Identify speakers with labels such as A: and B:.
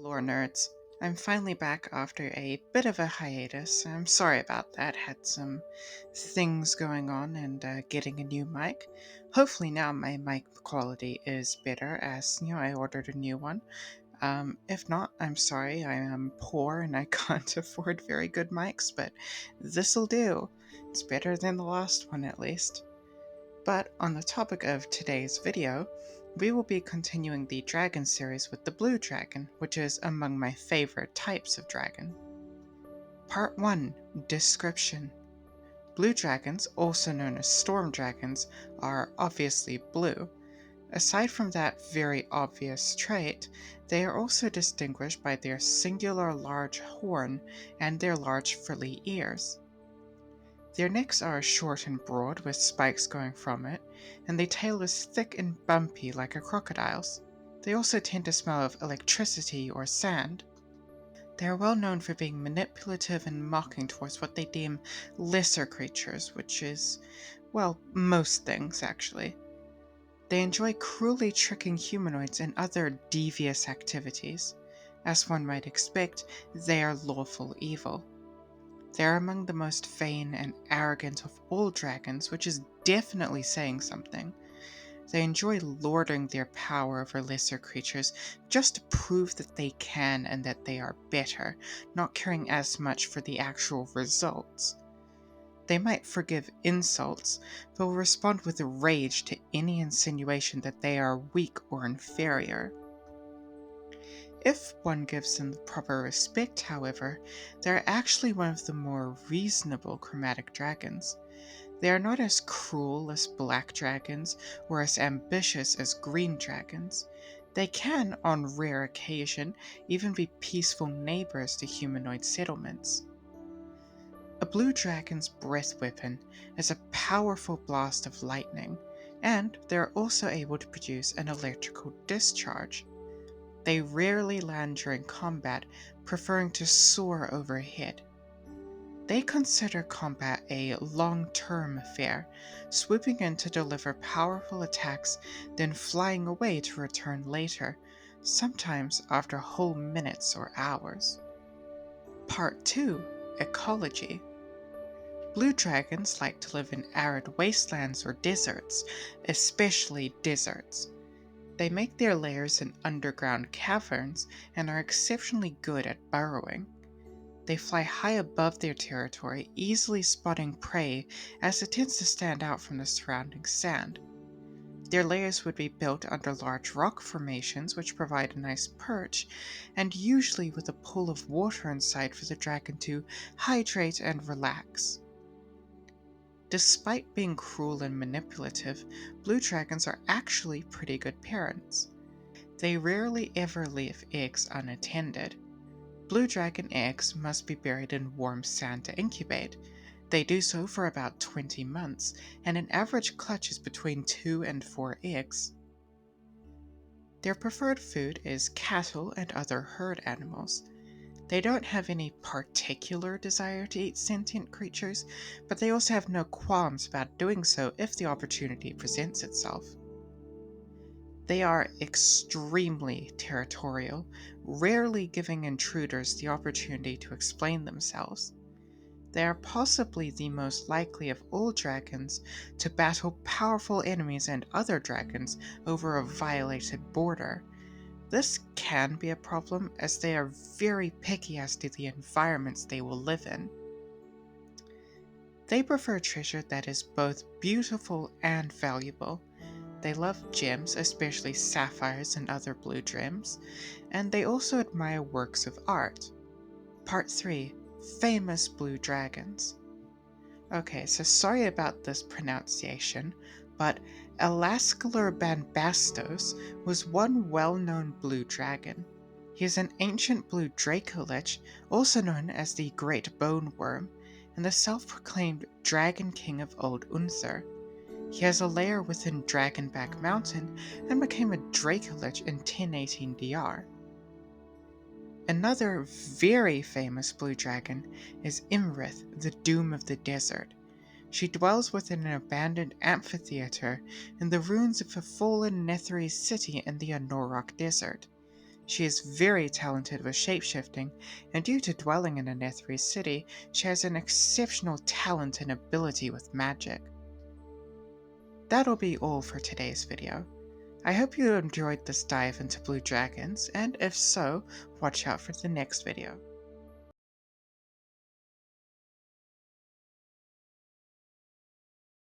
A: Lore nerds. I'm finally back after a bit of a hiatus. I'm sorry about that. Had some things going on and getting a new mic. Hopefully now my mic quality is better as I ordered a new one. If not, I'm sorry. I am poor and I can't afford very good mics, but this'll do. It's better than the last one at least. But on the topic of today's video, we will be continuing the dragon series with the blue dragon, which is among my favorite types of dragon. Part 1. Description. Blue dragons, also known as storm dragons, are obviously blue. Aside from that very obvious trait, they are also distinguished by their singular large horn and their large frilly ears. Their necks are short and broad with spikes going from it, and their tail is thick and bumpy like a crocodile's. They also tend to smell of electricity or sand. They are well known for being manipulative and mocking towards what they deem lesser creatures, which is, well, most things actually. They enjoy cruelly tricking humanoids and other devious activities. As one might expect, they are lawful evil. They are among the most vain and arrogant of all dragons, which is definitely saying something. They enjoy lording their power over lesser creatures just to prove that they can and that they are better, not caring as much for the actual results. They might forgive insults, but will respond with rage to any insinuation that they are weak or inferior. If one gives them the proper respect, however, they are actually one of the more reasonable chromatic dragons. They are not as cruel as black dragons or as ambitious as green dragons. They can, on rare occasion, even be peaceful neighbors to humanoid settlements. A blue dragon's breath weapon is a powerful blast of lightning, and they are also able to produce an electrical discharge. They rarely land during combat, preferring to soar overhead. They consider combat a long-term affair, swooping in to deliver powerful attacks, then flying away to return later, sometimes after whole minutes or hours. Part 2. Ecology. Blue dragons like to live in arid wastelands or deserts, especially deserts. They make their lairs in underground caverns and are exceptionally good at burrowing. They fly high above their territory, easily spotting prey as it tends to stand out from the surrounding sand. Their lairs would be built under large rock formations which provide a nice perch, and usually with a pool of water inside for the dragon to hydrate and relax. Despite being cruel and manipulative, blue dragons are actually pretty good parents. They rarely ever leave eggs unattended. Blue dragon eggs must be buried in warm sand to incubate. They do so for about 20 months, and an average clutch is between 2 and 4 eggs. Their preferred food is cattle and other herd animals. They don't have any particular desire to eat sentient creatures, but they also have no qualms about doing so if the opportunity presents itself. They are extremely territorial, rarely giving intruders the opportunity to explain themselves. They are possibly the most likely of all dragons to battle powerful enemies and other dragons over a violated border. This can be a problem as they are very picky as to the environments they will live in. They prefer treasure that is both beautiful and valuable. They love gems, especially sapphires and other blue gems, and they also admire works of art. Part 3. Famous blue dragons. Okay, so sorry about this pronunciation, but Elascalar Banbastos was one well-known blue dragon. He is an ancient blue dracolich, also known as the Great Bone Worm, and the self-proclaimed Dragon King of Old Unther. He has a lair within Dragonback Mountain and became a dracolich in 1018 DR. Another very famous blue dragon is Imrith, the Doom of the Desert. She dwells within an abandoned amphitheater in the ruins of a fallen Netherese city in the Anorok Desert. She is very talented with shapeshifting, and due to dwelling in a Netherese city, she has an exceptional talent and ability with magic. That'll be all for today's video. I hope you enjoyed this dive into blue dragons, and if so, watch out for the next video.